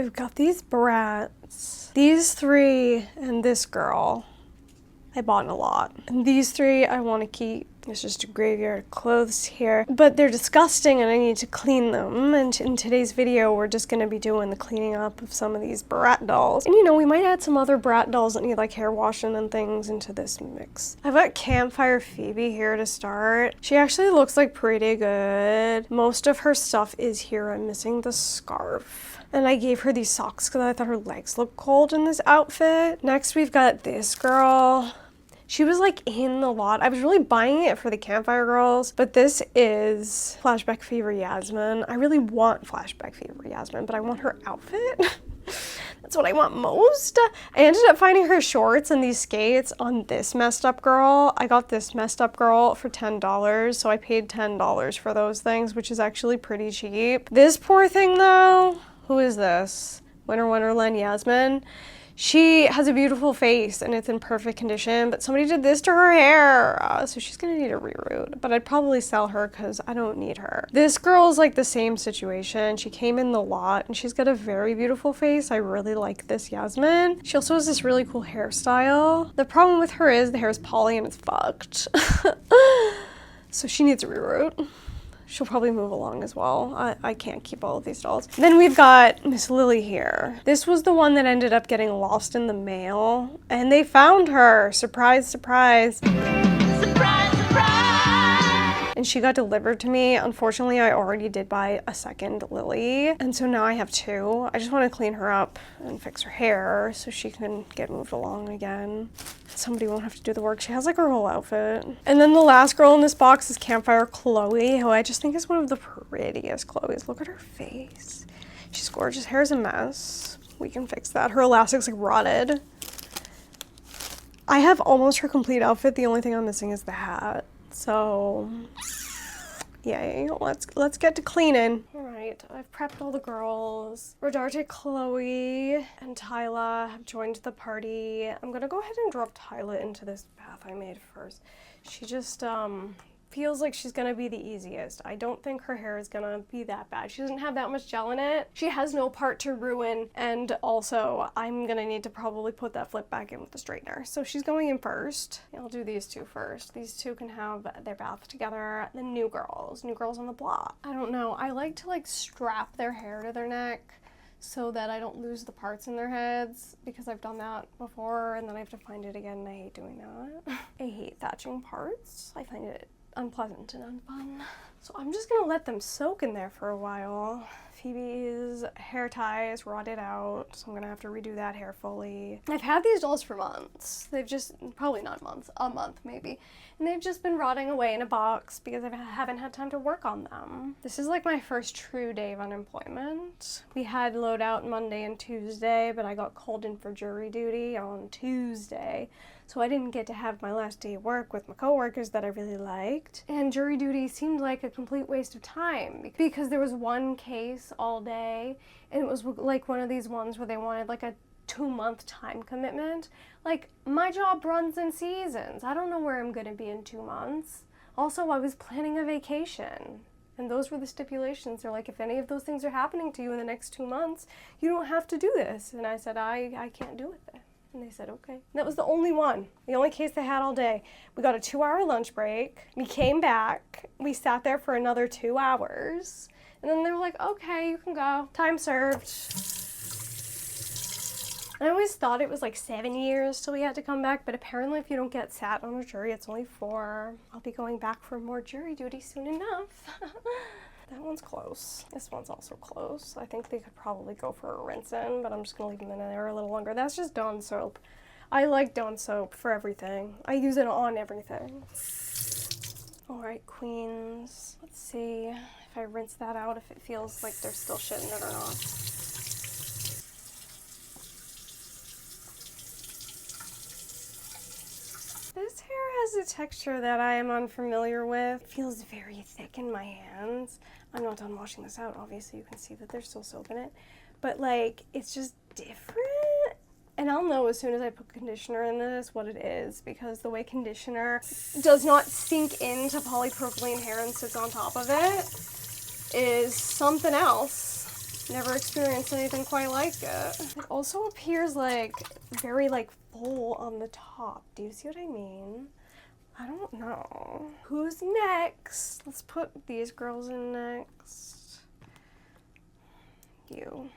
We've got these Bratz, these three, and this girl. I bought a lot. And these three I want to keep. It's just a graveyard of clothes here. But they're disgusting and I need to clean them. And in today's video, we're just going to be doing the cleaning up of some of these Bratz dolls. And you know, we might add some other Bratz dolls that need like hair washing and things into this mix. I've got Campfire Phoebe here to start. She actually looks like pretty good. Most of her stuff is here. I'm missing the scarf. And I gave her these socks because I thought her legs looked cold in this outfit. Next, we've got this girl. She was like in the lot. I was really buying it for the Campfire girls, but this is Flashback Fever Yasmin. I really want Flashback Fever Yasmin, but I want her outfit. That's what I want most. I ended up finding her shorts and these skates on this messed up girl. I got this messed up girl for $10, so I paid $10 for those things, which is actually pretty cheap. This poor thing though, who is this? Winter Wonderland Yasmin. She has a beautiful face and it's in perfect condition, but somebody did this to her hair, so she's gonna need a reroute. But I'd probably sell her because I don't need her. This girl is like the same situation. She came in the lot and she's got a very beautiful face. I really like this Yasmin. She also has this really cool hairstyle. The problem with her is the hair is poly and it's fucked. So she needs a reroute. She'll probably move along as well. I can't keep all of these dolls. Then we've got Miss Lilee here. This was the one that ended up getting lost in the mail, and they found her. Surprise, surprise. Surprise, surprise! And she got delivered to me. Unfortunately, I already did buy a second Lilee, and so now I have two. I just want to clean her up and fix her hair so she can get moved along again. Somebody won't have to do the work. She has like her whole outfit. And then the last girl in this box is Campfire Cloe, who I just think is one of the prettiest Chloes. Look at her face. She's gorgeous. Hair's a mess. We can fix that. Her elastic's like rotted. I have almost her complete outfit. The only thing I'm missing is the hat. So yay, let's get to cleaning. All right, I've prepped all the girls. Rodarte, Chloe, and Tyla have joined the party. I'm gonna go ahead and drop Tyla into this bath I made first. She just feels like she's gonna be the easiest. I don't think her hair is gonna be that bad. She doesn't have that much gel in it. She has no part to ruin, and also I'm gonna need to probably put that flip back in with the straightener. So she's going in first. I'll do these two first. These two can have their bath together. The new girls on the block. I don't know, I like to like strap their hair to their neck so that I don't lose the parts in their heads, because I've done that before and then I have to find it again and I hate doing that. I hate thatching parts. I find it unpleasant and unfun. So I'm just gonna let them soak in there for a while. Phoebe's hair tie is rotted out, so I'm gonna have to redo that hair fully. I've had these dolls for months. They've just, probably not months, a month maybe. And they've just been rotting away in a box because I haven't had time to work on them. This is like my first true day of unemployment. We had loadout Monday and Tuesday, but I got called in for jury duty on Tuesday. So I didn't get to have my last day of work with my coworkers that I really liked. And jury duty seemed like a complete waste of time because there was one case all day and it was like one of these ones where they wanted like a 2-month time commitment. Like, my job runs in seasons. I don't know where I'm gonna be in 2 months. Also, I was planning a vacation. And those were the stipulations. They're like, if any of those things are happening to you in the next 2 months, you don't have to do this. And I said, I can't do it then. And they said, okay. And that was the only one. The only case they had all day. We got a 2-hour lunch break. We came back. We sat there for another 2 hours. And then they were like, okay, you can go. Time served. I always thought it was like 7 years till we had to come back, but apparently if you don't get sat on a jury, it's only 4. I'll be going back for more jury duty soon enough. That one's close. This one's also close. I think they could probably go for a rinse in, but I'm just gonna leave them in there a little longer. That's just Dawn soap. I like Dawn soap for everything. I use it on everything. All right, queens. Let's see if I rinse that out, if it feels like there's still shit in it or not. This hair has a texture that I am unfamiliar with. It feels very thick in my hands. I'm not done washing this out. Obviously, you can see that there's still soap in it. But, like, it's just different. And I'll know as soon as I put conditioner in this what it is, because the way conditioner does not sink into polypropylene hair and sits on top of it is something else. Never experienced anything quite like it. It also appears like very like full on the top. Do you see what I mean? I don't know. Who's next? Let's put these girls in next. You.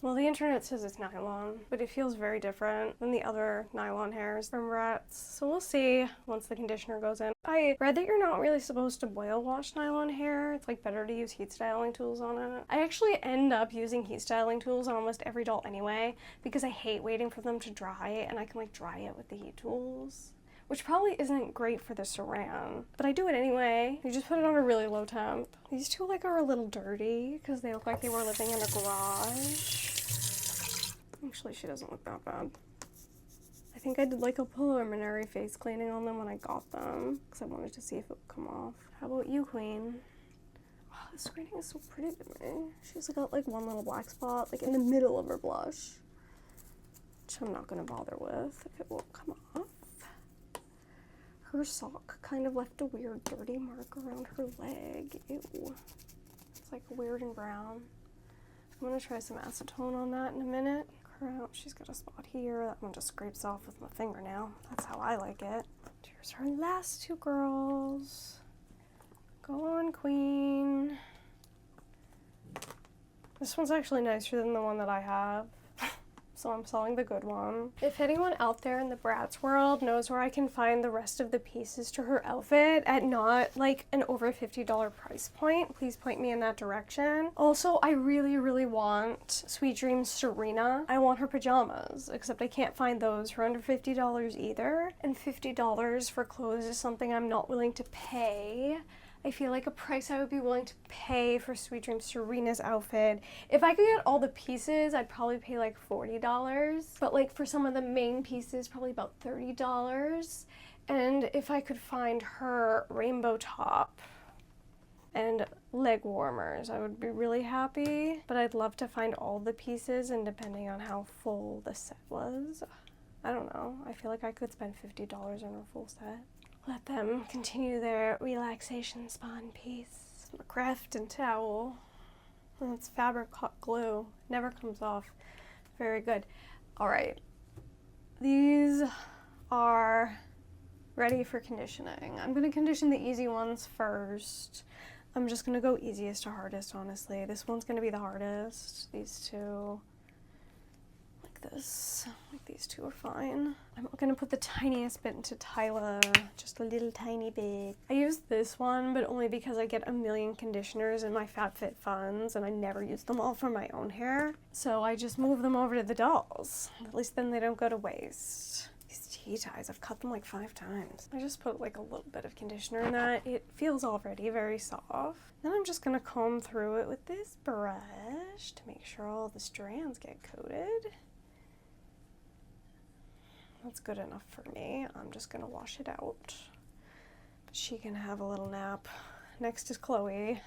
Well, the internet says it's nylon, but it feels very different than the other nylon hairs from Bratz. So we'll see once the conditioner goes in. I read that you're not really supposed to boil wash nylon hair. It's like better to use heat styling tools on it. I actually end up using heat styling tools on almost every doll anyway, because I hate waiting for them to dry, and I can like dry it with the heat tools, which probably isn't great for the saran, but I do it anyway. You just put it on a really low temp. These two like are a little dirty because they look like they were living in a garage. Actually, she doesn't look that bad. I think I did like a preliminary face cleaning on them when I got them because I wanted to see if it would come off. How about you, Queen? Oh, this screening is so pretty to me. She's got like one little black spot like in the middle of her blush, which I'm not gonna bother with if it won't come off. Her sock kind of left a weird dirty mark around her leg. Ew. It's like weird and brown. I'm gonna try some acetone on that in a minute. Crap, she's got a spot here. That one just scrapes off with my fingernail. That's how I like it. Here's her last two girls. Go on, Queen. This one's actually nicer than the one that I have. So I'm selling the good one. If anyone out there in the Bratz world knows where I can find the rest of the pieces to her outfit at not like an over $50 price point, please point me in that direction. Also, I really, really want Sweet Dreams Serena. I want her pajamas, except I can't find those for under $50 either. And $50 for clothes is something I'm not willing to pay. I feel like a price I would be willing to pay for Sweet Dreams Serena's outfit. If I could get all the pieces, I'd probably pay like $40. But like for some of the main pieces, probably about $30. And if I could find her rainbow top and leg warmers, I would be really happy. But I'd love to find all the pieces, and depending on how full the set was, I don't know. I feel like I could spend $50 on a full set. Let them continue their relaxation spa in peace. A craft and towel. And it's fabric hot glue. Never comes off. Very good. All right. These are ready for conditioning. I'm going to condition the easy ones first. I'm just going to go easiest to hardest, honestly. This one's going to be the hardest. These two. This. Like these two are fine. I'm gonna put the tiniest bit into Tyla, just a little tiny bit. I use this one, but only because I get a million conditioners in my FabFitFuns, and I never use them all for my own hair. So I just move them over to the dolls. At least then they don't go to waste. These tea ties, I've cut them like 5 times. I just put like a little bit of conditioner in that. It feels already very soft. Then I'm just gonna comb through it with this brush to make sure all the strands get coated. That's good enough for me. I'm just gonna wash it out. But she can have a little nap. Next is Chloe.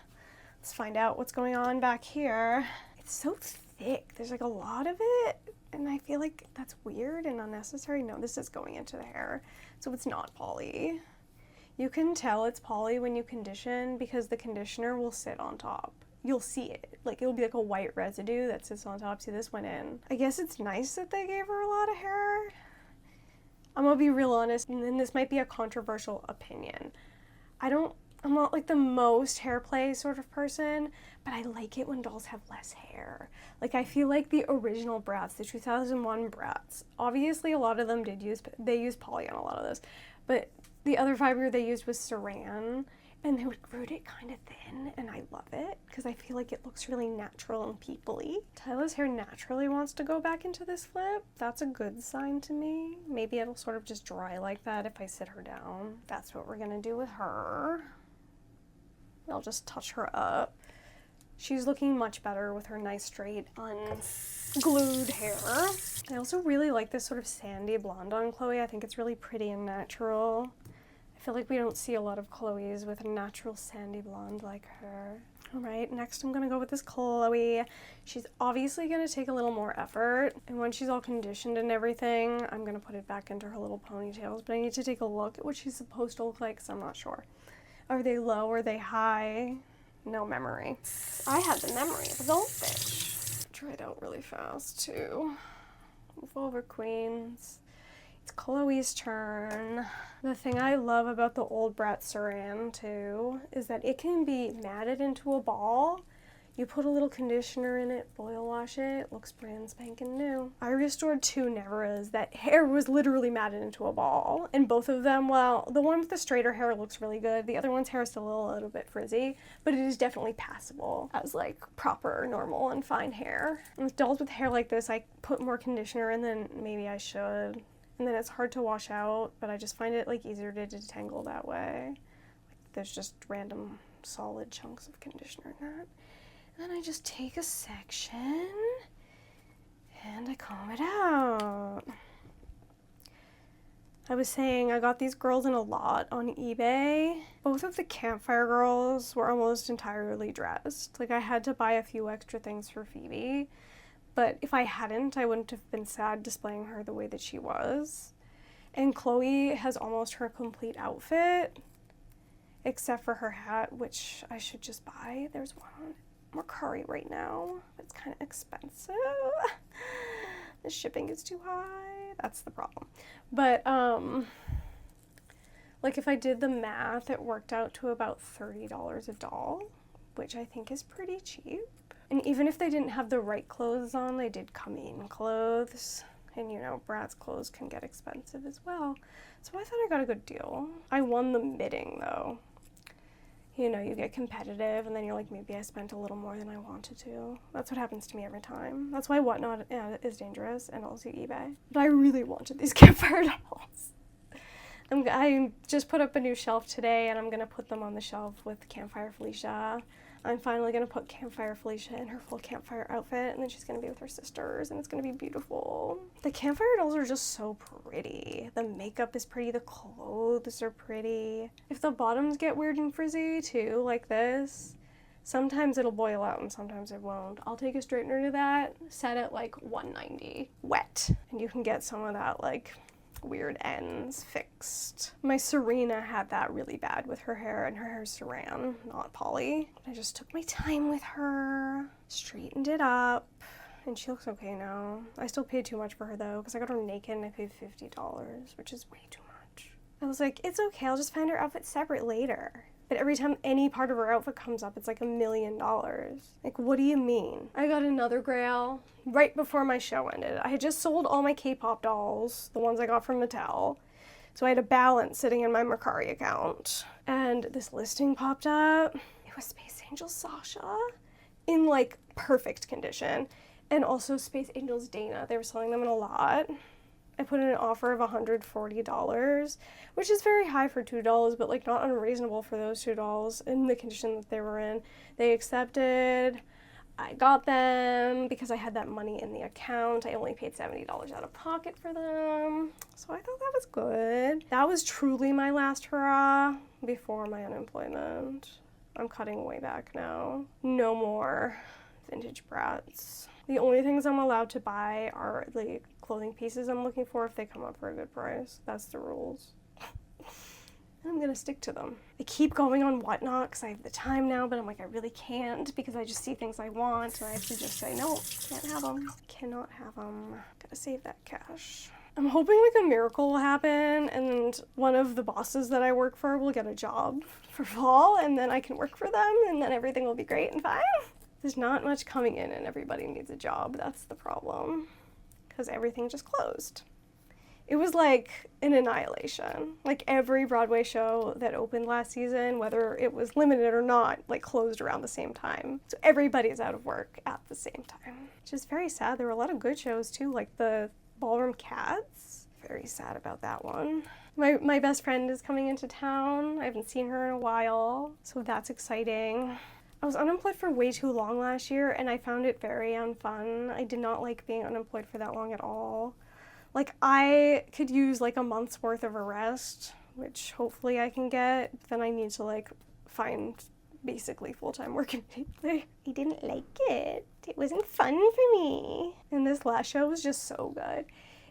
Let's find out what's going on back here. It's so thick. There's like a lot of it, and I feel like that's weird and unnecessary. No, this is going into the hair, so it's not poly. You can tell it's poly when you condition because the conditioner will sit on top. You'll see it. Like, it'll be like a white residue that sits on top. See, this went in. I guess it's nice that they gave her a lot of hair. I'm gonna be real honest, and this might be a controversial opinion. I'm not like the most hair play sort of person, but I like it when dolls have less hair. Like, I feel like the original Bratz, the 2001 Bratz, obviously a lot of them they used poly on a lot of this, but the other fiber they used was saran, and they glued it kind of thin, and I love it because I feel like it looks really natural and people-y. Tyla's hair naturally wants to go back into this flip. That's a good sign to me. Maybe it'll sort of just dry like that if I sit her down. That's what we're gonna do with her. I'll just touch her up. She's looking much better with her nice straight unglued hair. I also really like this sort of sandy blonde on Chloe. I think it's really pretty and natural. I feel like we don't see a lot of Chloe's with a natural sandy blonde like her. All right, next I'm gonna go with this Chloe. She's obviously gonna take a little more effort, and when she's all conditioned and everything, I'm gonna put it back into her little ponytails, but I need to take a look at what she's supposed to look like because I'm not sure. Are they low? Are they high? no memory. I had the memory of a goldfish. Dry it out really fast too. Move over, queens. It's Chloe's turn. The thing I love about the old Bratz saran too is that it can be matted into a ball. You put a little conditioner in it, boil wash it, looks brand spanking new. I restored 2 Neveras that hair was literally matted into a ball. And both of them, well, the one with the straighter hair looks really good. The other one's hair is still a little bit frizzy, but it is definitely passable as like proper, normal, and fine hair. And with dolls with hair like this, I put more conditioner in than maybe I should. And then it's hard to wash out, but I just find it like easier to detangle that way. Like, there's just random solid chunks of conditioner in that. And then I just take a section and I comb it out. I was saying I got these girls in a lot on eBay. Both of the Campfire girls were almost entirely dressed. Like I had to buy a few extra things for Phoebe, but if I hadn't, I wouldn't have been sad displaying her the way that she was. And Chloe has almost her complete outfit, except for her hat, which I should just buy. There's one on Mercari right now. It's kind of expensive. The shipping is too high. That's the problem. But like if I did the math, it worked out to about $30 a doll, which I think is pretty cheap. And even if they didn't have the right clothes on, they did come in clothes. And you know, Bratz clothes can get expensive as well. So I thought I got a good deal. I won the bidding though. You know, you get competitive and then you're like, maybe I spent a little more than I wanted to. That's what happens to me every time. That's why Whatnot is dangerous and also eBay. But I really wanted these Campfire dolls. I just put up a new shelf today and I'm going to put them on the shelf with Campfire Felicia. I'm finally going to put Campfire Felicia in her full campfire outfit, and then she's going to be with her sisters, and it's going to be beautiful. The Campfire dolls are just so pretty. The makeup is pretty, the clothes are pretty. If the bottoms get weird and frizzy too, like this, sometimes it'll boil out and sometimes it won't. I'll take a straightener to that, set at like 190 wet, and you can get some of that like weird ends fixed. My Serena had that really bad with her hair, and her hair's saran, not poly. I just took my time with her, straightened it up, and she looks okay now. I still paid too much for her though, because I got her naked and I paid $50, which is way too much. I was like, it's okay, I'll just find her outfit separate later. But every time any part of her outfit comes up, it's like $1 million. Like, what do you mean? I got another grail right before my show ended. I had just sold all my K-pop dolls, the ones I got from Mattel. So I had a balance sitting in my Mercari account. And this listing popped up. It was Space Angel Sasha in like perfect condition. And also Space Angels Dana. They were selling them in a lot. I put in an offer of $140, which is very high for 2 dolls, but like not unreasonable for those 2 dolls in the condition that they were in. They accepted. I got them because I had that money in the account. I only paid $70 out of pocket for them. So I thought that was good. That was truly my last hurrah before my unemployment. I'm cutting way back now. No more vintage Bratz. The only things I'm allowed to buy are the clothing pieces I'm looking for if they come up for a good price. That's the rules. I'm gonna stick to them. I keep going on Whatnot because I have the time now, but I'm like, I really can't because I just see things I want and I have to just say, no, can't have them. Cannot have them. Gotta save that cash. I'm hoping like a miracle will happen and one of the bosses that I work for will get a job for fall and then I can work for them and then everything will be great and fine. There's not much coming in and everybody needs a job. That's the problem. Because everything just closed. It was like an annihilation. Like every Broadway show that opened last season, whether it was limited or not, like closed around the same time. So everybody's out of work at the same time. Which is very sad. There were a lot of good shows too, like the Ballroom Cats. Very sad about that one. My best friend is coming into town. I haven't seen her in a while, so that's exciting. I was unemployed for way too long last year and I found it very unfun. I did not like being unemployed for that long at all. Like I could use like a month's worth of a rest, which hopefully I can get. Then I need to like find basically full-time work immediately. I didn't like it. It wasn't fun for me. And this last show was just so good.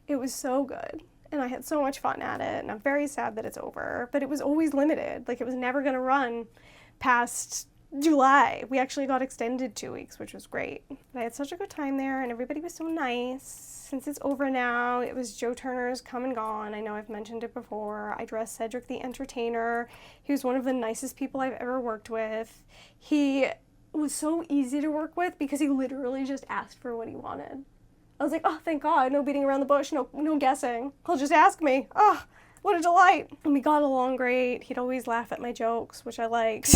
It was so good. And I had so much fun at it. And I'm very sad that it's over. But it was always limited. Like it was never going to run past July. We actually got extended 2 weeks, which was great. But I had such a good time there, and everybody was so nice. Since it's over now, it was Joe Turner's Come and Gone. I know I've mentioned it before. I dressed Cedric the Entertainer. He was one of the nicest people I've ever worked with. He was so easy to work with because he literally just asked for what he wanted. I was like, oh, thank God, no beating around the bush, no guessing. He'll just ask me. Oh, what a delight. And we got along great. He'd always laugh at my jokes, which I liked.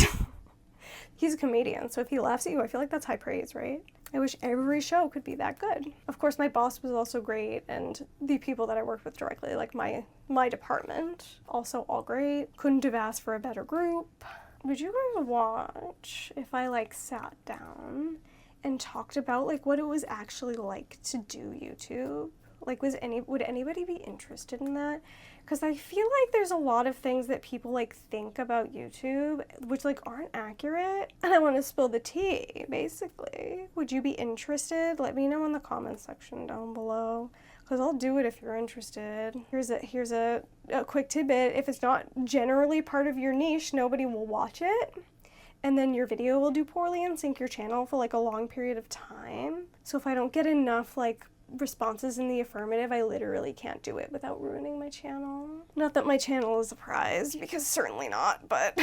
He's a comedian, so if he laughs at you, I feel like that's high praise, right? I wish every show could be that good. Of course, my boss was also great, and the people that I worked with directly, like my department, also all great. Couldn't have asked for a better group. Would you guys watch if I like sat down and talked about like what it was actually like to do YouTube? Like, would anybody be interested in that? Because I feel like there's a lot of things that people like think about YouTube which like aren't accurate, and I want to spill the tea, basically. Would you be interested? Let me know in the comments section down below, because I'll do it if you're interested. Here's a quick tidbit. If it's not generally part of your niche, nobody will watch it. And then your video will do poorly and sink your channel for like a long period of time. So if I don't get enough like responses in the affirmative, I literally can't do it without ruining my channel. Not that my channel is a prize, because certainly not, but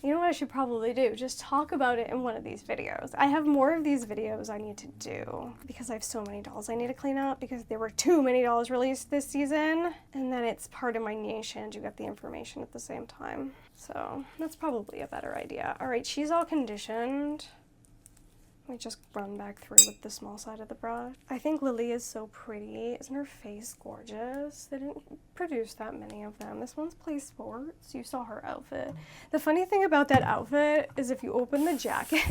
you know what I should probably do? Just talk about it in one of these videos. I have more of these videos I need to do because I have so many dolls I need to clean up because there were too many dolls released this season, and then it's part of my niche and you get the information at the same time. So that's probably a better idea. All right, she's all conditioned. Let me just run back through with the small side of the brush. I think Lilee is so pretty. Isn't her face gorgeous? They didn't produce that many of them. This one's Play Sports. You saw her outfit. The funny thing about that outfit is if you open the jacket,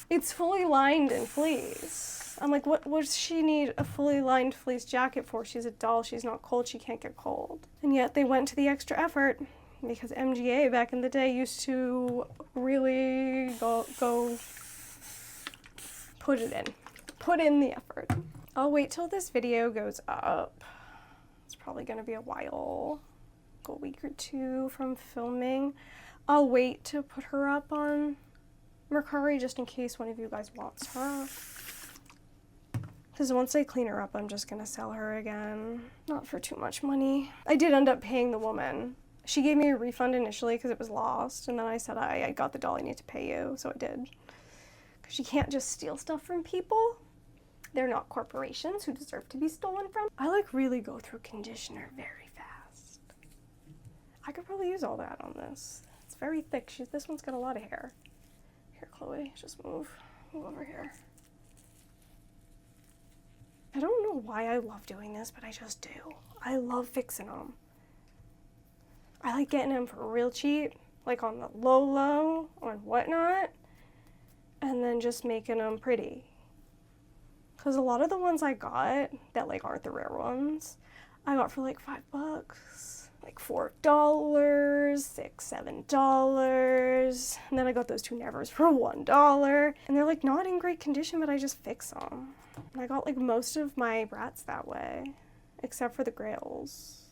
it's fully lined in fleece. I'm like, what does she need a fully lined fleece jacket for? She's a doll. She's not cold. She can't get cold. And yet they went to the extra effort because MGA back in the day used to really go put in the effort. I'll wait till this video goes up. It's probably gonna be a while, like a week or two from filming. I'll wait to put her up on Mercari just in case one of you guys wants her. Because once I clean her up, I'm just gonna sell her again. Not for too much money. I did end up paying the woman. She gave me a refund initially because it was lost, and then I said, I got the doll, I need to pay you, so I did. You can't just steal stuff from people. They're not corporations who deserve to be stolen from. I like really go through conditioner very fast. I could probably use all that on this. It's very thick. This one's got a lot of hair. Here, Chloe, just move over here. I don't know why I love doing this, but I just do. I love fixing them. I like getting them for real cheap, like on the low and whatnot, and then just making them pretty. Because a lot of the ones I got that like aren't the rare ones, I got for like $5, like $4, $6, $7. And then I got those two nevers for $1. And they're like not in great condition, but I just fix them. And I got like most of my Bratz that way, except for the grails.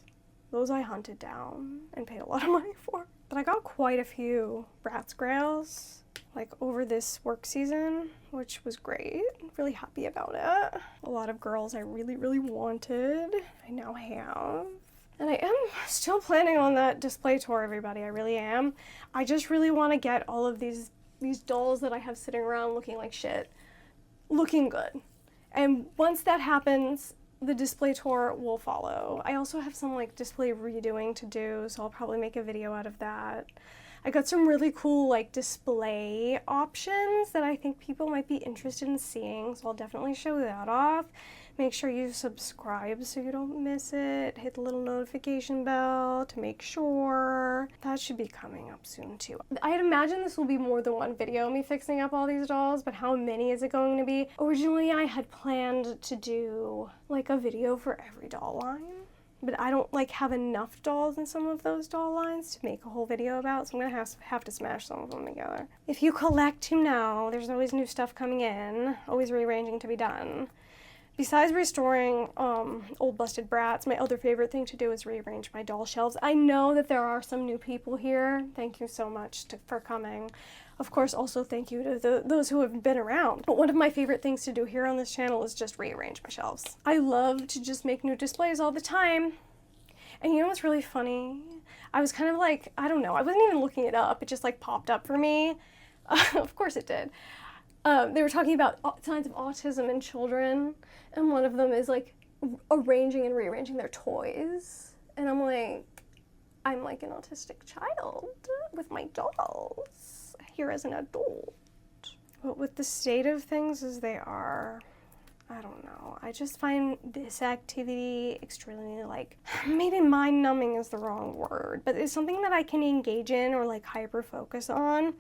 Those I hunted down and paid a lot of money for. But I got quite a few Bratz grails like over this work season, which was great. Really happy about it. A lot of girls I really, really wanted, I now have. And I am still planning on that display tour, everybody. I really am. I just really want to get all of these dolls that I have sitting around looking like shit, looking good. And once that happens, the display tour will follow. I also have some like display redoing to do, so I'll probably make a video out of that. I got some really cool like display options that I think people might be interested in seeing, so I'll definitely show that off. Make sure you subscribe so you don't miss it. Hit the little notification bell to make sure. That should be coming up soon too. I'd imagine this will be more than one video, me fixing up all these dolls, but how many is it going to be? Originally I had planned to do like a video for every doll line, but I don't like have enough dolls in some of those doll lines to make a whole video about, so I'm gonna have to smash some of them together. If you collect, you know, there's always new stuff coming in, always rearranging to be done. Besides restoring old busted Bratz, my other favorite thing to do is rearrange my doll shelves. I know that there are some new people here. Thank you so much for coming. Of course, also thank you to those who have been around. But one of my favorite things to do here on this channel is just rearrange my shelves. I love to just make new displays all the time. And you know what's really funny? I was kind of like, I don't know, I wasn't even looking it up. It just like popped up for me. Of course it did. They were talking about signs of autism in children. And one of them is like arranging and rearranging their toys. And I'm like an autistic child with my dolls here as an adult. But with the state of things as they are, I don't know. I just find this activity extremely, like, maybe mind-numbing is the wrong word, but it's something that I can engage in or like hyper-focus on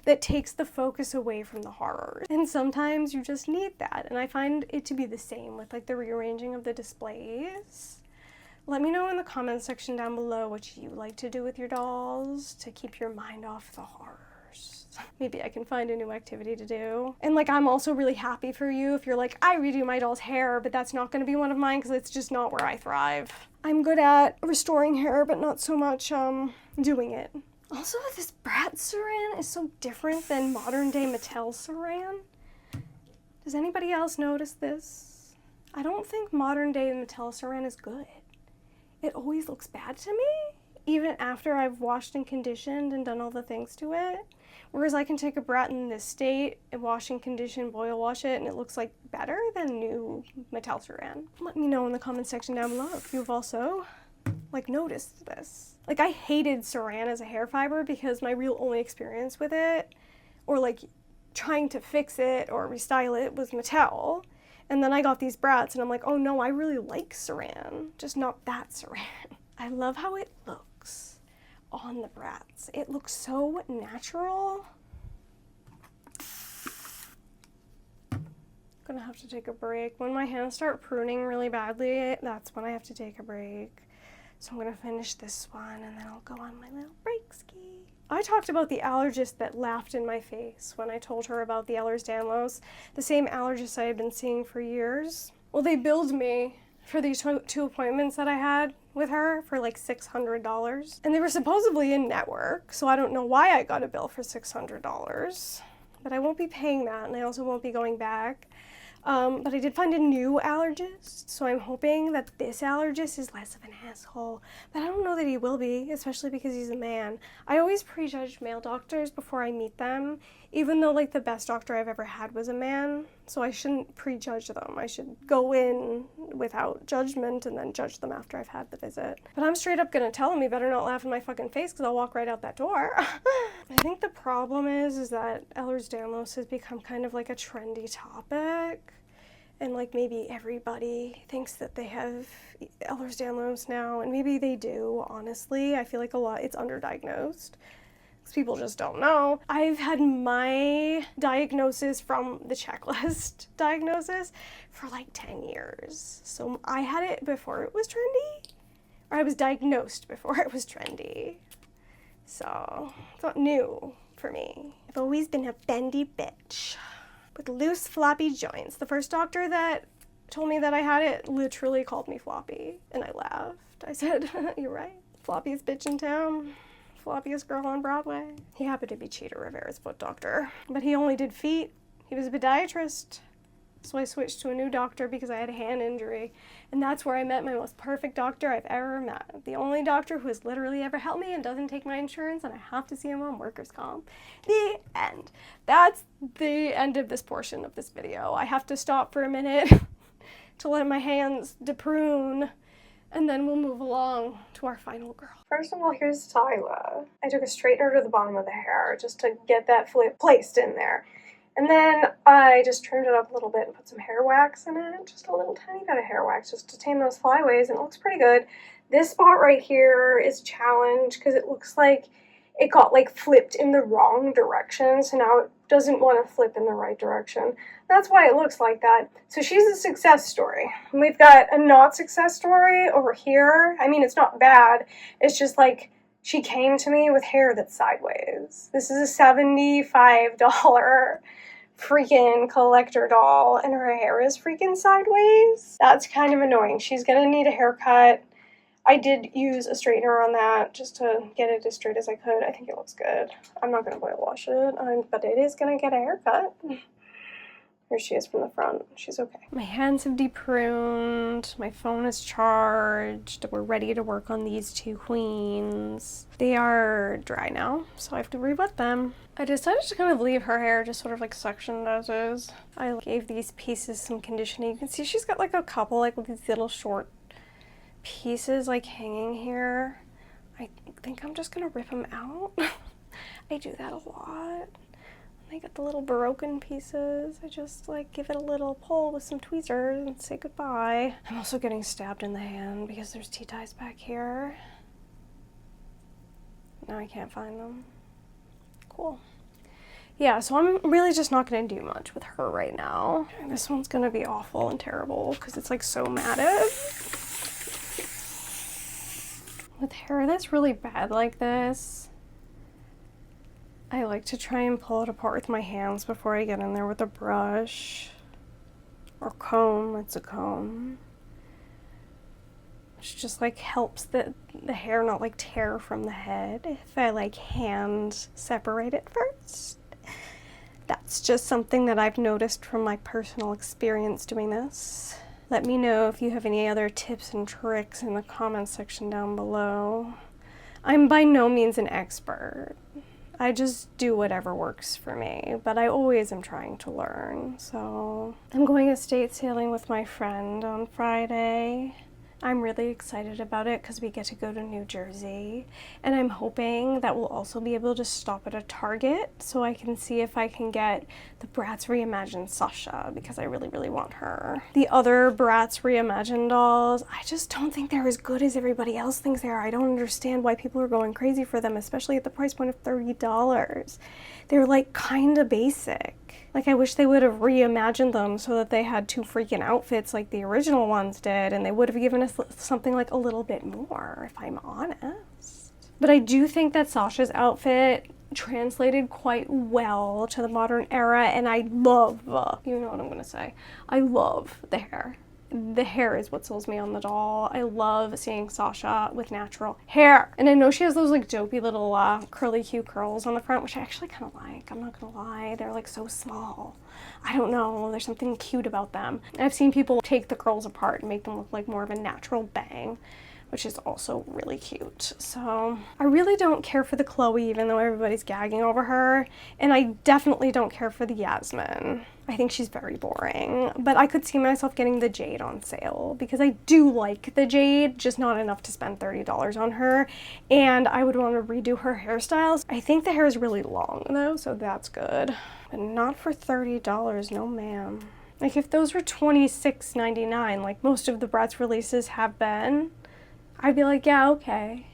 that takes the focus away from the horror. And sometimes you just need that. And I find it to be the same with like the rearranging of the displays. Let me know in the comments section down below what you like to do with your dolls to keep your mind off the horrors. Maybe I can find a new activity to do. And like, I'm also really happy for you if you're like, I redo my doll's hair, but that's not gonna be one of mine because it's just not where I thrive. I'm good at restoring hair, but not so much doing it. Also, this Bratz saran is so different than modern day Mattel saran. Does anybody else notice this? I don't think modern day Mattel saran is good. It always looks bad to me, even after I've washed and conditioned and done all the things to it. Whereas I can take a Bratz in this state and wash and condition, boil wash it, and it looks like better than new Mattel saran. Let me know in the comment section down below if you've also like noticed this. Like, I hated saran as a hair fiber because my real only experience with it, or like trying to fix it or restyle it, was Mattel. And then I got these Bratz and I'm like, oh no, I really like saran, just not that saran. I love how it looks on the Bratz. It looks so natural. Gonna have to take a break. When my hands start pruning really badly, that's when I have to take a break. So I'm gonna finish this one and then I'll go on my little break ski. I talked about the allergist that laughed in my face when I told her about the Ehlers-Danlos, the same allergist I had been seeing for years. Well, they billed me for these two appointments that I had with her for like $600. And they were supposedly in network, so I don't know why I got a bill for $600. But I won't be paying that, and I also won't be going back. But I did find a new allergist, so I'm hoping that this allergist is less of an asshole. But I don't know that he will be, especially because he's a man. I always prejudge male doctors before I meet them, even though like the best doctor I've ever had was a man, so I shouldn't prejudge them. I should go in without judgment and then judge them after I've had the visit. But I'm straight up gonna tell him he better not laugh in my fucking face because I'll walk right out that door. I think the problem is that Ehlers-Danlos has become kind of like a trendy topic. And like maybe everybody thinks that they have Ehlers-Danlos now, and maybe they do, honestly. I feel like it's underdiagnosed because people just don't know. I've had my diagnosis from the checklist diagnosis for like 10 years. So I had it before it was trendy, or I was diagnosed before it was trendy. So it's not new for me. I've always been a bendy bitch with loose, floppy joints. The first doctor that told me that I had it literally called me floppy, and I laughed. I said, you're right. Floppiest bitch in town. Floppiest girl on Broadway. He happened to be Cheetah Rivera's foot doctor, but he only did feet. He was a podiatrist. So I switched to a new doctor because I had a hand injury. And that's where I met my most perfect doctor I've ever met. The only doctor who has literally ever helped me and doesn't take my insurance, and I have to see him on workers' comp. The end. That's the end of this portion of this video. I have to stop for a minute to let my hands deprune, and then we'll move along to our final girl. First of all, here's Tyla. I took a straightener to the bottom of the hair just to get that flip placed in there. And then I just trimmed it up a little bit and put some hair wax in it, just a little tiny bit of hair wax just to tame those flyaways, and it looks pretty good. This spot right here is challenged because it looks like it got like flipped in the wrong direction, so now it doesn't want to flip in the right direction. That's why it looks like that. So she's a success story. We've got a not success story over here. I mean, it's not bad. It's just like she came to me with hair that's sideways. This is a $75 freaking collector doll, and her hair is freaking sideways. That's kind of annoying. She's gonna need a haircut. I did use a straightener on that just to get it as straight as I could. I think it looks good. I'm not going to boil wash it, but it is going to get a haircut. Here she is from the front. She's okay. My hands have depruned. My phone is charged. We're ready to work on these two queens. They are dry now, so I have to re-wet them. I decided to kind of leave her hair just sort of like sectioned as is. I gave these pieces some conditioning. You can see she's got like a couple like with these little short pieces like hanging here. I think I'm just gonna rip them out. I do that a lot. I get the little broken pieces. I just like give it a little pull with some tweezers and say goodbye. I'm also getting stabbed in the hand because there's tea ties back here. Now I can't find them. Cool. Yeah, so I'm really just not gonna do much with her right now. This one's gonna be awful and terrible because it's like so matted. With hair that's really bad like this, I like to try and pull it apart with my hands before I get in there with a brush or comb. It's a comb, which just like helps the hair not like tear from the head if I like hand separate it first. That's just something that I've noticed from my personal experience doing this. Let me know if you have any other tips and tricks in the comments section down below. I'm by no means an expert. I just do whatever works for me, but I always am trying to learn. So I'm going estate sailing with my friend on Friday. I'm really excited about it because we get to go to New Jersey, and I'm hoping that we'll also be able to stop at a Target so I can see if I can get the Bratz Reimagined Sasha because I really, really want her. The other Bratz Reimagined dolls, I just don't think they're as good as everybody else thinks they are. I don't understand why people are going crazy for them, especially at the price point of $30. They're like kind of basic. Like, I wish they would have reimagined them so that they had two freaking outfits like the original ones did, and they would have given us something like a little bit more, if I'm honest. But I do think that Sasha's outfit translated quite well to the modern era, and I love, you know what I'm gonna say, I love the hair. The hair is what sells me on the doll. I love seeing Sasha with natural hair. And I know she has those like dopey little curly Q curls on the front, which I actually kind of like. I'm not gonna lie. They're like so small. I don't know. There's something cute about them. I've seen people take the curls apart and make them look like more of a natural bang, which is also really cute. So I really don't care for the Chloe, even though everybody's gagging over her. And I definitely don't care for the Yasmin. I think she's very boring, but I could see myself getting the Jade on sale because I do like the Jade, just not enough to spend $30 on her. And I would want to redo her hairstyles. I think the hair is really long though, so that's good, but not for $30, no ma'am. Like if those were $26.99, like most of the Bratz releases have been, I'd be like, yeah, okay.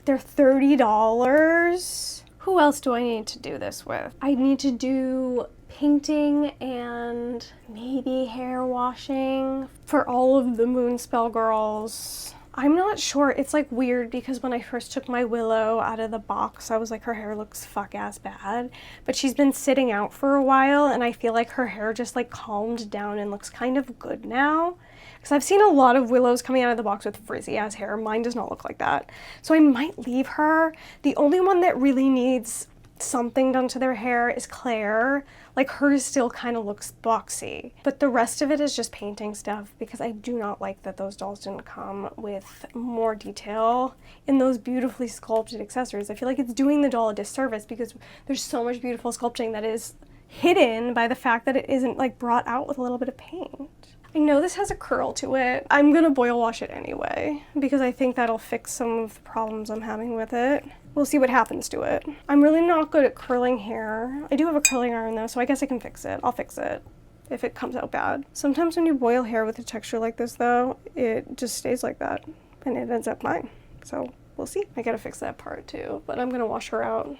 They're $30. Who else do I need to do this with? I need to do painting and maybe hair washing for all of the Moonspell girls. I'm not sure. It's like weird because when I first took my Willow out of the box, I was like, her hair looks fuck ass bad. But she's been sitting out for a while and I feel like her hair just like calmed down and looks kind of good now. Because I've seen a lot of Willows coming out of the box with frizzy ass hair. Mine does not look like that. So I might leave her. The only one that really needs something done to their hair is Claire. Like hers still kind of looks boxy, but the rest of it is just painting stuff because I do not like that those dolls didn't come with more detail in those beautifully sculpted accessories. I feel like it's doing the doll a disservice because there's so much beautiful sculpting that is hidden by the fact that it isn't like brought out with a little bit of paint. I know this has a curl to it. I'm gonna boil wash it anyway because I think that'll fix some of the problems I'm having with it. We'll see what happens to it. I'm really not good at curling hair. I do have a curling iron though, so I guess I can fix it. I'll fix it if it comes out bad. Sometimes when you boil hair with a texture like this though, it just stays like that and it ends up fine. So we'll see. I gotta fix that part too, but I'm gonna wash her out.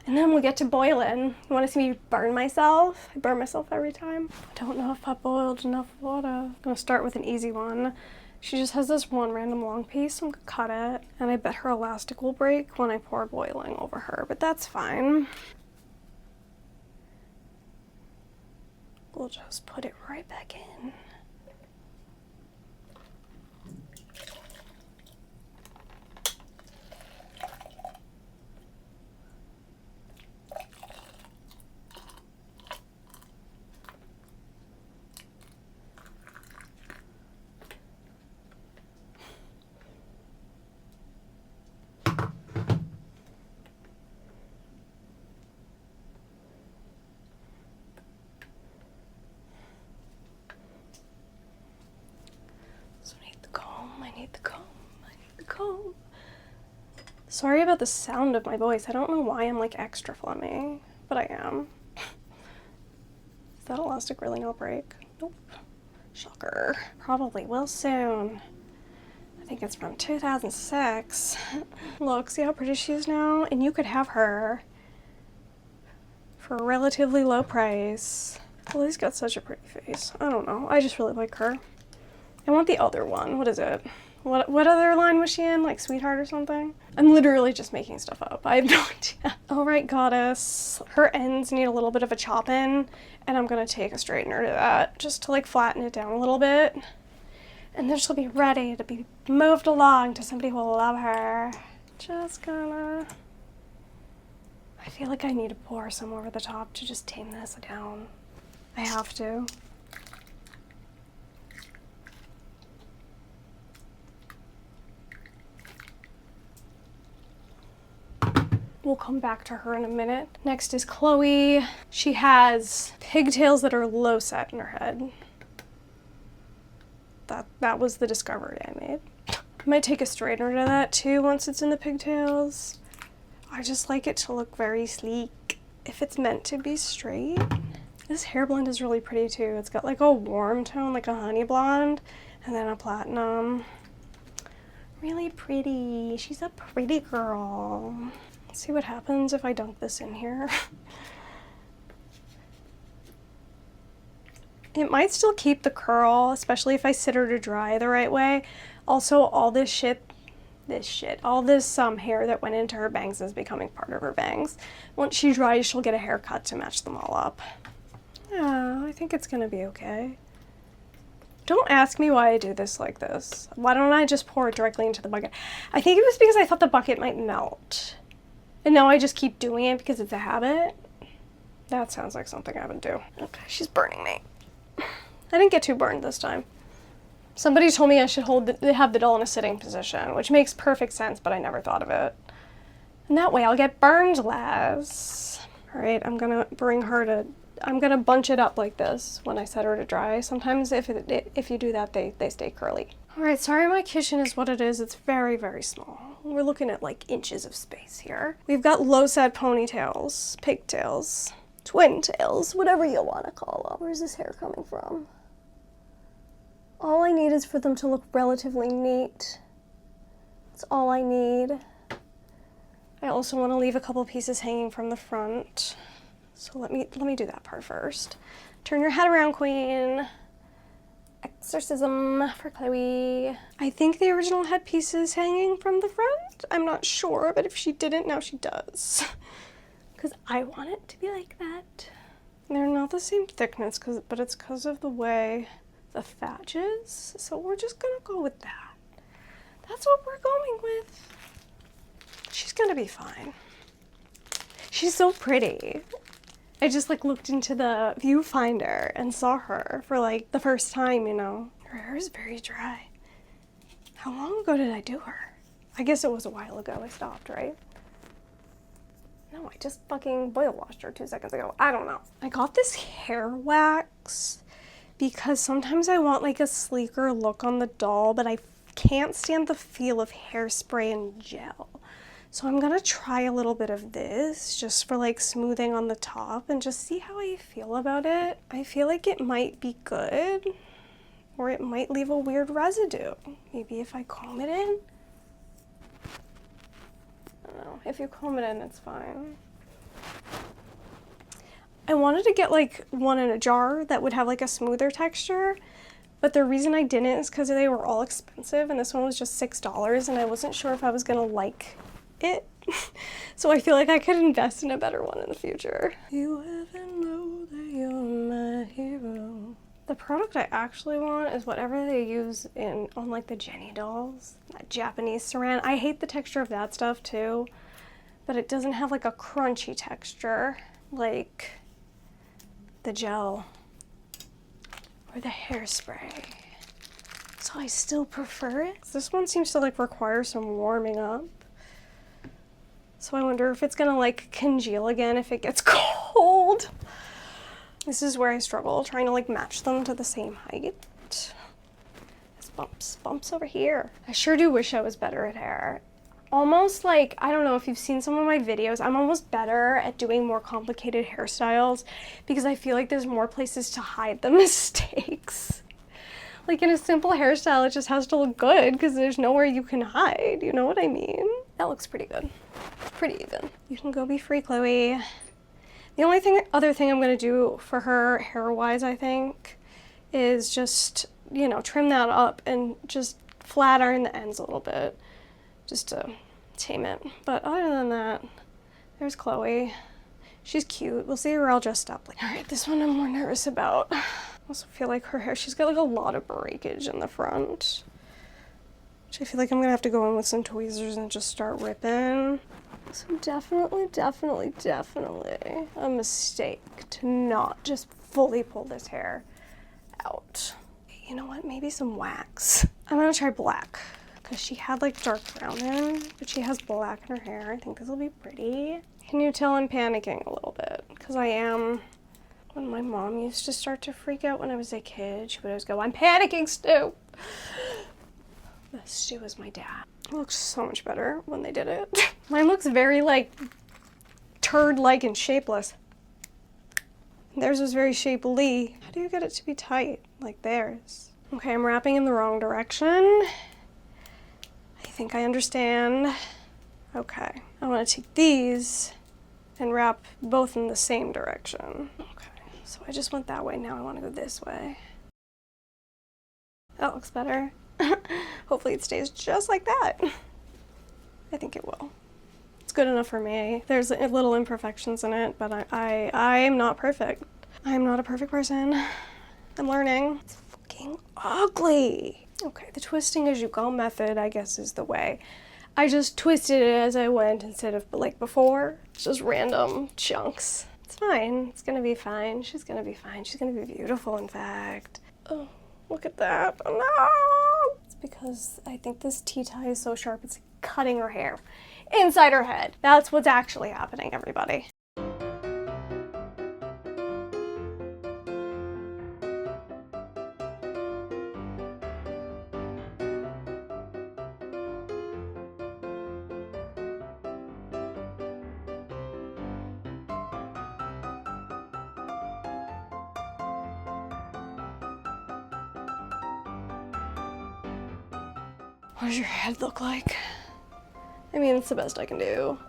And then we'll get to boiling. You want to see me burn myself? I burn myself every time. I don't know if I boiled enough water. I'm gonna start with an easy one. She just has this one random long piece, so I'm gonna cut it. And I bet her elastic will break when I pour boiling over her, but that's fine. We'll just put it right back in. need the comb. I need the comb. Sorry about the sound of my voice. I don't know why I'm like extra phlegmy, but I am. Does that elastic really not break? Nope. Shocker. Probably will soon. I think it's from 2006. Look, see how pretty she is now? And you could have her for a relatively low price. Lily's got such a pretty face. I don't know. I just really like her. I want the other one. What is it? What other line was she in? Like Sweetheart or something? I'm literally just making stuff up. I have no idea. All right, goddess. Her ends need a little bit of a chop in, and I'm gonna take a straightener to that just to like flatten it down a little bit. And then she'll be ready to be moved along to somebody who will love her. Just gonna... I feel like I need to pour some over the top to just tame this down. I have to. We'll come back to her in a minute. Next is Chloe. She has pigtails that are low set in her head. That was the discovery I made. I might take a straightener to that too once it's in the pigtails. I just like it to look very sleek if it's meant to be straight. This hair blend is really pretty too. It's got like a warm tone, like a honey blonde, and then a platinum. Really pretty. She's a pretty girl. Let's see what happens if I dunk this in here. It might still keep the curl, especially if I sit her to dry the right way. Also, all this hair that went into her bangs is becoming part of her bangs. Once she dries, she'll get a haircut to match them all up. Yeah, I think it's gonna be okay. Don't ask me why I do this like this. Why don't I just pour it directly into the bucket? I think it was because I thought the bucket might melt. And now I just keep doing it because it's a habit. That sounds like something I would do. Okay, she's burning me. I didn't get too burned this time. Somebody told me I should have the doll in a sitting position, which makes perfect sense, but I never thought of it. And that way I'll get burned less. All right, I'm gonna bunch it up like this when I set her to dry. Sometimes if you do that, they stay curly. All right, sorry my kitchen is what it is. It's very, very small. We're looking at like inches of space here. We've got low set ponytails, pigtails, twin tails, whatever you want to call them. Where's this hair coming from? All I need is for them to look relatively neat. That's all I need. I also want to leave a couple pieces hanging from the front. So let me do that part first. Turn your head around, queen. Exorcism for Chloe. I think the original had pieces hanging from the front. I'm not sure, but if she didn't, now she does. Because I want it to be like that. They're not the same thickness, but it's because of the way the thatch is. So we're just gonna go with that. That's what we're going with. She's gonna be fine. She's so pretty. I just like looked into the viewfinder and saw her for like the first time, you know. Her hair is very dry. How long ago did I do her? I guess it was a while ago I stopped, right? No, I just fucking boil washed her 2 seconds ago. I don't know. I got this hair wax because sometimes I want like a sleeker look on the doll, but I can't stand the feel of hairspray and gel. So I'm gonna try a little bit of this just for like smoothing on the top and just see how I feel about it. I feel like it might be good or it might leave a weird residue. Maybe if I comb it in. I don't know. If you comb it in, it's fine. I wanted to get like one in a jar that would have like a smoother texture, but the reason I didn't is because they were all expensive and this one was just $6 and I wasn't sure if I was gonna like it. So I feel like I could invest in a better one in the future. You ever know that you're my hero? The product I actually want is whatever they use on like the Jenny dolls, that Japanese saran. I hate the texture of that stuff too, but it doesn't have like a crunchy texture like the gel or the hairspray. So I still prefer it. This one seems to like require some warming up. So I wonder if it's gonna like congeal again if it gets cold. This is where I struggle, trying to like match them to the same height. As bumps over here. I sure do wish I was better at hair. Almost like, I don't know if you've seen some of my videos, I'm almost better at doing more complicated hairstyles because I feel like there's more places to hide the mistakes. Like in a simple hairstyle, it just has to look good because there's nowhere you can hide, you know what I mean? That looks pretty good. It's pretty even. You can go be free, Chloe. The only other thing I'm gonna do for her hair-wise, I think, is just, you know, trim that up and just flat iron the ends a little bit. Just to tame it. But other than that, there's Chloe. She's cute. We'll see her all dressed up. All right, this one I'm more nervous about. I also feel like her hair, she's got like a lot of breakage in the front, which I feel like I'm gonna have to go in with some tweezers and just start ripping. So definitely a mistake to not just fully pull this hair out. You know what, maybe some wax. I'm gonna try black. Because she had like dark brown in, but she has black in her hair. I think this will be pretty. Can you tell I'm panicking a little bit? Because I am. When my mom used to start to freak out when I was a kid, she would always go, "I'm panicking, Stu." Stu was my dad. It looks so much better when they did it. Mine looks very like turd-like and shapeless. Theirs was very shapely. How do you get it to be tight like theirs? Okay, I'm wrapping in the wrong direction. I think I understand. Okay, I want to take these and wrap both in the same direction. Okay, so I just went that way, now I want to go this way. That looks better. Hopefully it stays just like that. I think it will. It's good enough for me. There's little imperfections in it, but I am not perfect. I am not a perfect person. I'm learning. It's fucking ugly. Okay, the twisting as you go method, I guess, is the way. I just twisted it as I went instead of like before. It's just random chunks. It's fine. It's gonna be fine. She's gonna be fine. She's gonna be beautiful, in fact. Oh, look at that. Oh, no! It's because I think this tea-tie is so sharp, it's cutting her hair inside her head. That's what's actually happening, everybody. What does your head look like? I mean, it's the best I can do.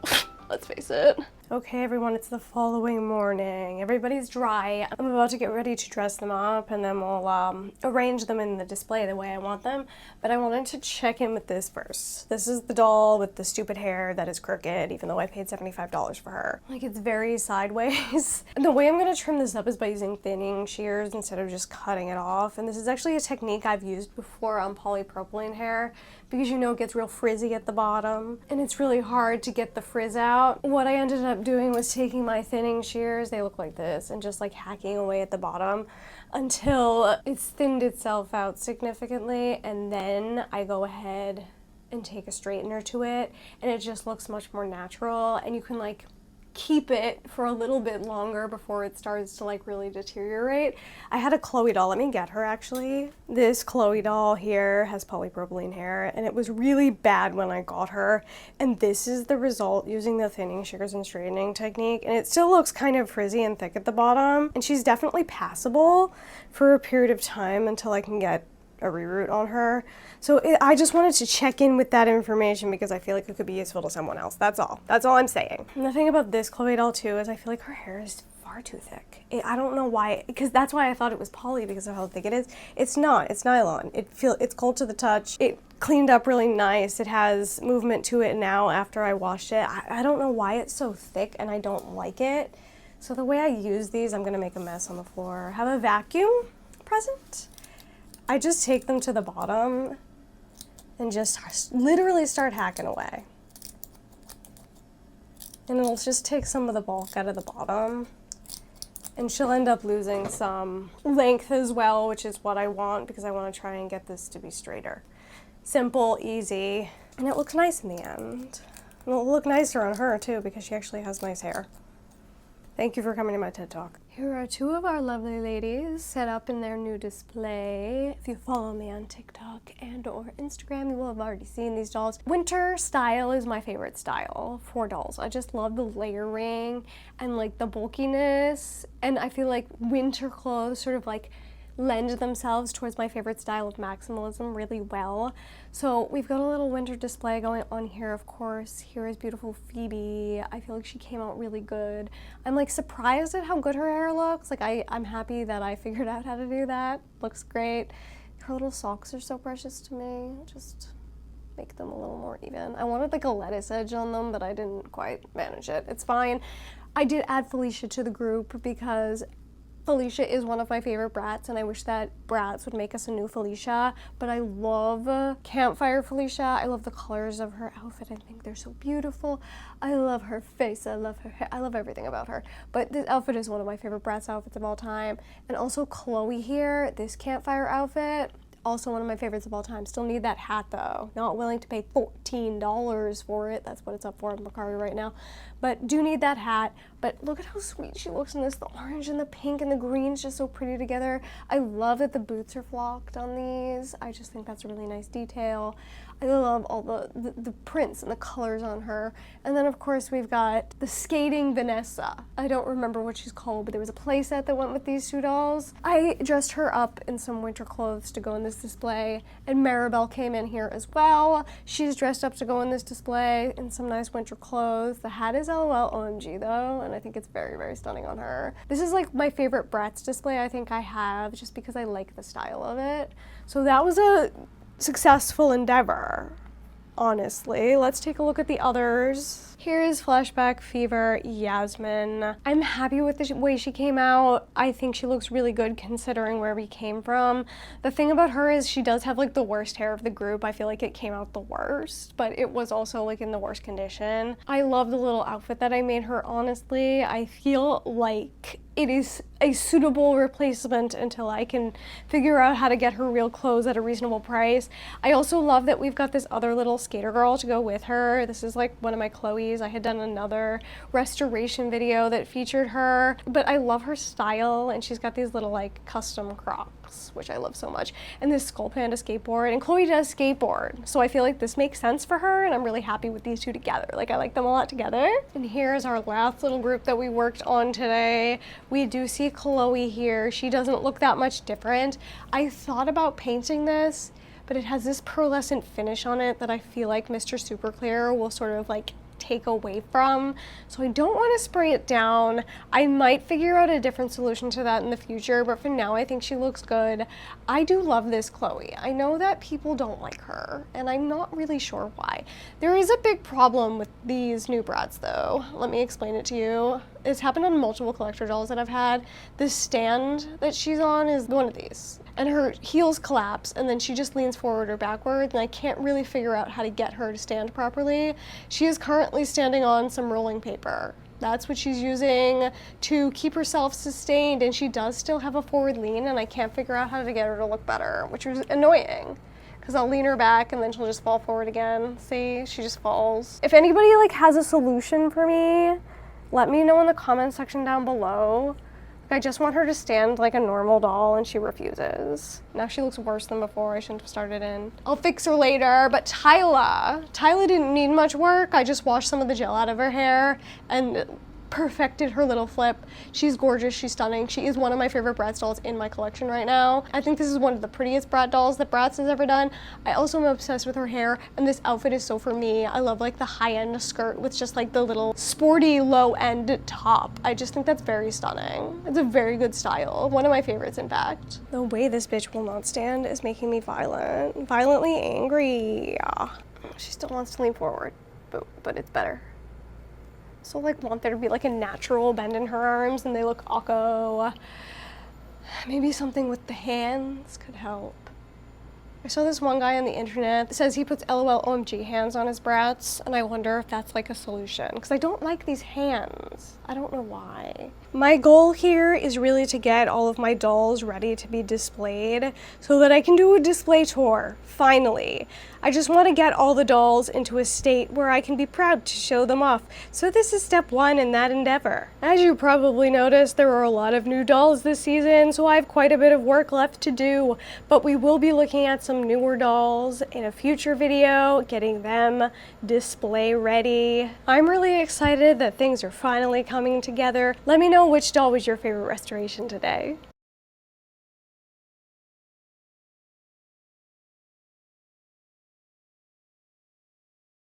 Let's face it. Okay, everyone, it's the following morning. Everybody's dry. I'm about to get ready to dress them up and then we'll arrange them in the display the way I want them. But I wanted to check in with this first. This is the doll with the stupid hair that is crooked, even though I paid $75 for her. Like, it's very sideways. And the way I'm gonna trim this up is by using thinning shears instead of just cutting it off. And this is actually a technique I've used before on polypropylene hair because you know it gets real frizzy at the bottom and it's really hard to get the frizz out. What I ended up doing was taking my thinning shears, they look like this, and just like hacking away at the bottom until it's thinned itself out significantly, and then I go ahead and take a straightener to it and it just looks much more natural and you can like keep it for a little bit longer before it starts to like really deteriorate. I had a Chloe doll, let me get her actually. This Chloe doll here has polypropylene hair and it was really bad when I got her, and this is the result using the thinning shears and straightening technique, and it still looks kind of frizzy and thick at the bottom, and she's definitely passable for a period of time until I can get a reroot on her. So I just wanted to check in with that information because I feel like it could be useful to someone else. That's all I'm saying. And the thing about this Chloe doll too is I feel like her hair is far too thick. I don't know why, because that's why I thought it was poly, because of how thick it is. It's not, it's nylon. It's cold to the touch. It cleaned up really nice. It has movement to it now after I washed it. I don't know why it's so thick and I don't like it. So the way I use these, I'm gonna make a mess on the floor. Have a vacuum present. I just take them to the bottom and just literally start hacking away. And it'll just take some of the bulk out of the bottom. And she'll end up losing some length as well, which is what I want because I want to try and get this to be straighter. Simple, easy, and it looks nice in the end. And it'll look nicer on her too because she actually has nice hair. Thank you for coming to my TED Talk. Here are two of our lovely ladies set up in their new display. If you follow me on TikTok and or Instagram, you will have already seen these dolls. Winter style is my favorite style for dolls. I just love the layering and like the bulkiness, and I feel like winter clothes sort of like lend themselves towards my favorite style of maximalism really well. So we've got a little winter display going on here, of course. Here is beautiful Phoebe. I feel like she came out really good. I'm like surprised at how good her hair looks. Like I'm happy that I figured out how to do that. Looks great. Her little socks are so precious to me. Just make them a little more even. I wanted like a lettuce edge on them, but I didn't quite manage it. It's fine. I did add Felicia to the group because Felicia is one of my favorite Bratz, and I wish that Bratz would make us a new Felicia, but I love Campfire Felicia. I love the colors of her outfit. I think they're so beautiful. I love her face. I love her hair. I love everything about her. But this outfit is one of my favorite Bratz outfits of all time. And also Chloe here, this Campfire outfit, also one of my favorites of all time. Still need that hat though. Not willing to pay $14 for it. That's what it's up for on Mercari right now. But do need that hat. But look at how sweet she looks in this. The orange and the pink and the green is just so pretty together. I love that the boots are flocked on these. I just think that's a really nice detail. I love all the prints and the colors on her. And then of course we've got the skating Vanessa. I don't remember what she's called, but there was a playset that went with these two dolls. I dressed her up in some winter clothes to go in this display, and Maribel came in here as well. She's dressed up to go in this display in some nice winter clothes. The hat is LOL OMG though, and I think it's very, very stunning on her. This is like my favorite Bratz display I think I have, just because I like the style of it. So that was a successful endeavor, honestly. Let's take a look at the others. Here's Flashback Fever Yasmin. I'm happy with the way she came out. I think she looks really good considering where we came from. The thing about her is she does have like the worst hair of the group. I feel like it came out the worst, but it was also like in the worst condition. I love the little outfit that I made her, honestly. I feel like it is a suitable replacement until I can figure out how to get her real clothes at a reasonable price. I also love that we've got this other little skater girl to go with her. This is like one of my Chloe's. I had done another restoration video that featured her, but I love her style, and she's got these little like custom Crocs, which I love so much, and this Skull Panda skateboard, and Chloe does skateboard, so I feel like this makes sense for her, and I'm really happy with these two together. Like I like them a lot together. And here's our last little group that we worked on today. We do see Chloe here. She doesn't look that much different. I thought about painting this, but it has this pearlescent finish on it that I feel like Mr. Super Clear will sort of like take away from, so I don't want to spray it down. I might figure out a different solution to that in the future, but for now I think she looks good. I do love this Chloe. I know that people don't like her, and I'm not really sure why. There is a big problem with these new Bratz though. Let me explain it to you. It's happened on multiple collector dolls that I've had. The stand that she's on is one of these, and her heels collapse, and then she just leans forward or backwards, and I can't really figure out how to get her to stand properly. She is currently standing on some rolling paper. That's what she's using to keep herself sustained, and she does still have a forward lean, and I can't figure out how to get her to look better, which is annoying, because I'll lean her back and then she'll just fall forward again. See, she just falls. If anybody like has a solution for me, let me know in the comment section down below. I just want her to stand like a normal doll, and she refuses. Now she looks worse than before. I shouldn't have started in. I'll fix her later. But Tyla didn't need much work. I just washed some of the gel out of her hair and perfected her little flip. She's gorgeous, she's stunning. She is one of my favorite Bratz dolls in my collection right now. I think this is one of the prettiest Bratz dolls that Bratz has ever done. I also am obsessed with her hair, and this outfit is so for me. I love like the high-end skirt with just like the little sporty low-end top. I just think that's very stunning. It's a very good style. One of my favorites, in fact. The way this bitch will not stand is making me violently angry. She still wants to lean forward, but it's better. So like want there to be like a natural bend in her arms and they look awkward. Maybe something with the hands could help. I saw this one guy on the internet that says he puts LOL OMG hands on his Bratz, and I wonder if that's like a solution, because I don't like these hands. I don't know why. My goal here is really to get all of my dolls ready to be displayed so that I can do a display tour, finally. I just want to get all the dolls into a state where I can be proud to show them off. So this is step one in that endeavor. As you probably noticed, there are a lot of new dolls this season, so I have quite a bit of work left to do, but we will be looking at some newer dolls in a future video, getting them display ready. I'm really excited that things are finally coming together. Let me know which doll was your favorite restoration today.